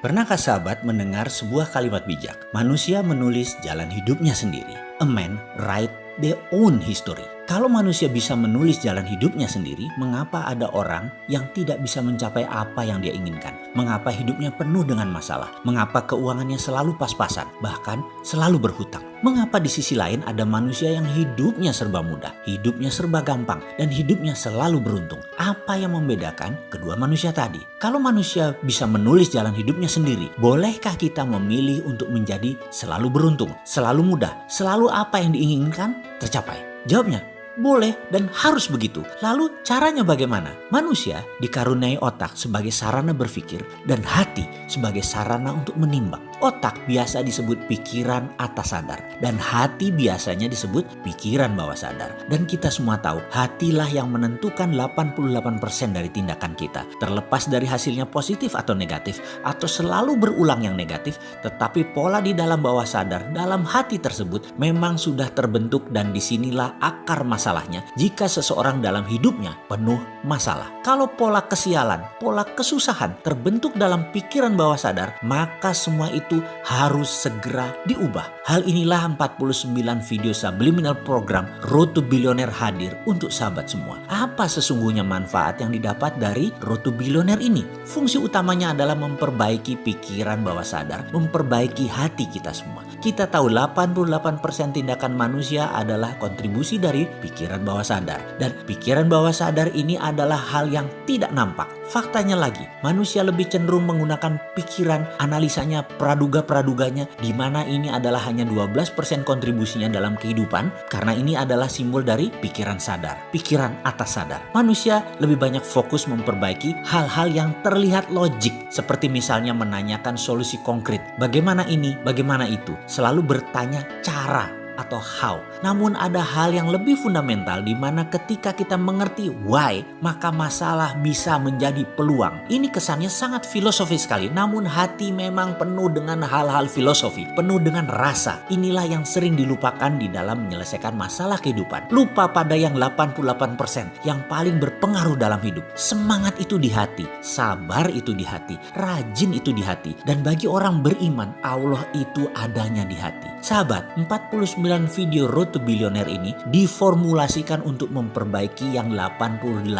Pernahkah sahabat mendengar sebuah kalimat bijak? Manusia menulis jalan hidupnya sendiri. A man write their own history. Kalau manusia bisa menulis jalan hidupnya sendiri, mengapa ada orang yang tidak bisa mencapai apa yang dia inginkan? Mengapa hidupnya penuh dengan masalah? Mengapa keuangannya selalu pas-pasan, bahkan selalu berhutang? Mengapa di sisi lain ada manusia yang hidupnya serba mudah, hidupnya serba gampang, dan hidupnya selalu beruntung? Apa yang membedakan kedua manusia tadi? Kalau manusia bisa menulis jalan hidupnya sendiri, bolehkah kita memilih untuk menjadi selalu beruntung, selalu mudah, selalu apa yang diinginkan tercapai? Jawabnya, boleh dan harus begitu. Lalu caranya bagaimana? Manusia dikaruniai otak sebagai sarana berpikir dan hati sebagai sarana untuk menimbang. Otak biasa disebut pikiran atas sadar dan hati biasanya disebut pikiran bawah sadar. Dan kita semua tahu hatilah yang menentukan 88% dari tindakan kita. Terlepas dari hasilnya positif atau negatif atau selalu berulang yang negatif, tetapi pola di dalam bawah sadar dalam hati tersebut memang sudah terbentuk dan disinilah akar masalahnya jika seseorang dalam hidupnya penuh masalah. Kalau pola kesialan, pola kesusahan terbentuk dalam pikiran bawah sadar, maka semua itu harus segera diubah. Hal inilah 49 video subliminal program Road to Billionaire hadir untuk sahabat semua. Apa sesungguhnya manfaat yang didapat dari Road to Billionaire ini? Fungsi utamanya adalah memperbaiki pikiran bawah sadar, memperbaiki hati kita semua. Kita tahu 88% tindakan manusia adalah kontribusi dari pikiran bawah sadar. Dan pikiran bawah sadar ini adalah hal yang tidak nampak. Faktanya lagi, manusia lebih cenderung menggunakan pikiran, analisanya, praduga-praduganya, di mana ini adalah hanya 12% kontribusinya dalam kehidupan, karena ini adalah simbol dari pikiran sadar, pikiran atas sadar. Manusia lebih banyak fokus memperbaiki hal-hal yang terlihat logik, seperti misalnya menanyakan solusi konkret. Bagaimana ini, bagaimana itu? Selalu bertanya cara atau how. Namun ada hal yang lebih fundamental di mana ketika kita mengerti why, maka masalah bisa menjadi peluang. Ini kesannya sangat filosofis sekali, namun hati memang penuh dengan hal-hal filosofi, penuh dengan rasa. Inilah yang sering dilupakan di dalam menyelesaikan masalah kehidupan. Lupa pada yang 88% yang paling berpengaruh dalam hidup. Semangat itu di hati, sabar itu di hati, rajin itu di hati. Dan bagi orang beriman, Allah itu adanya di hati. Sahabat, 49 video Road to Billionaire ini diformulasikan untuk memperbaiki yang 88%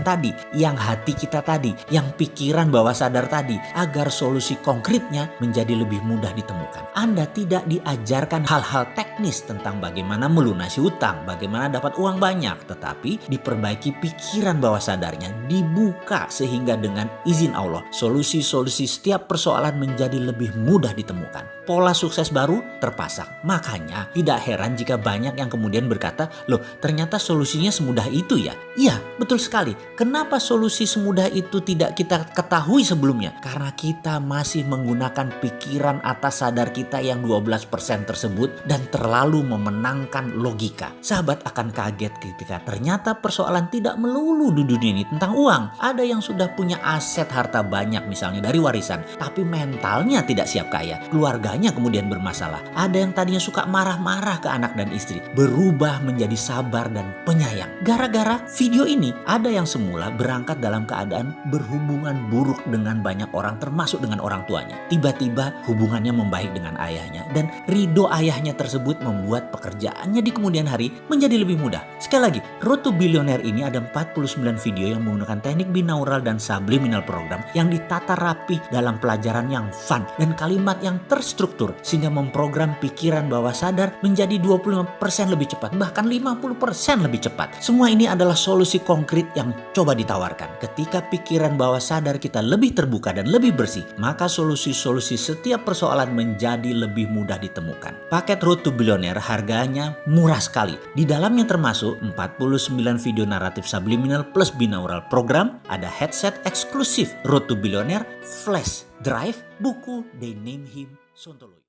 tadi, yang hati kita tadi, yang pikiran bawah sadar tadi, agar solusi konkretnya menjadi lebih mudah ditemukan. Anda tidak diajarkan hal-hal teknis tentang bagaimana melunasi hutang, bagaimana dapat uang banyak, tetapi diperbaiki pikiran bawah sadarnya, dibuka sehingga dengan izin Allah, solusi-solusi setiap persoalan menjadi lebih mudah ditemukan. Pola sukses baru terpasang. Makanya tidak heran jika banyak yang kemudian berkata, loh ternyata solusinya semudah itu ya? Iya, betul sekali. Kenapa solusi semudah itu tidak kita ketahui sebelumnya? Karena kita masih menggunakan pikiran atas sadar kita yang 12% tersebut dan terlalu memenangkan logika. Sahabat akan kaget ketika ternyata persoalan tidak melulu di dunia ini tentang uang. Ada yang sudah punya aset harta banyak misalnya dari warisan, tapi mentalnya tidak siap kaya. Keluarganya kemudian bermasalah. Ada yang tadinya suka marah-marah ke anak dan istri, berubah menjadi sabar dan penyayang. Gara-gara video ini, ada yang semula berangkat dalam keadaan berhubungan buruk dengan banyak orang, termasuk dengan orang tuanya. Tiba-tiba hubungannya membaik dengan ayahnya, dan ridho ayahnya tersebut membuat pekerjaannya di kemudian hari menjadi lebih mudah. Sekali lagi, Road to Billionaire ini ada 49 video yang menggunakan teknik binaural dan subliminal program yang ditata rapi dalam pelajaran yang fun dan kalimat yang terstruktur sehingga memprogram pikiran bawah sadar menjadi 25% lebih cepat, bahkan 50% lebih cepat. Semua ini adalah solusi konkret yang coba ditawarkan. Ketika pikiran bawah sadar kita lebih terbuka dan lebih bersih, maka solusi-solusi setiap persoalan menjadi lebih mudah ditemukan. Paket Road to Billionaire harganya murah sekali. Di dalamnya termasuk 49 video naratif subliminal plus binaural program, ada headset eksklusif Road to Billionaire, flash drive, buku They Name Him Sontoloyo.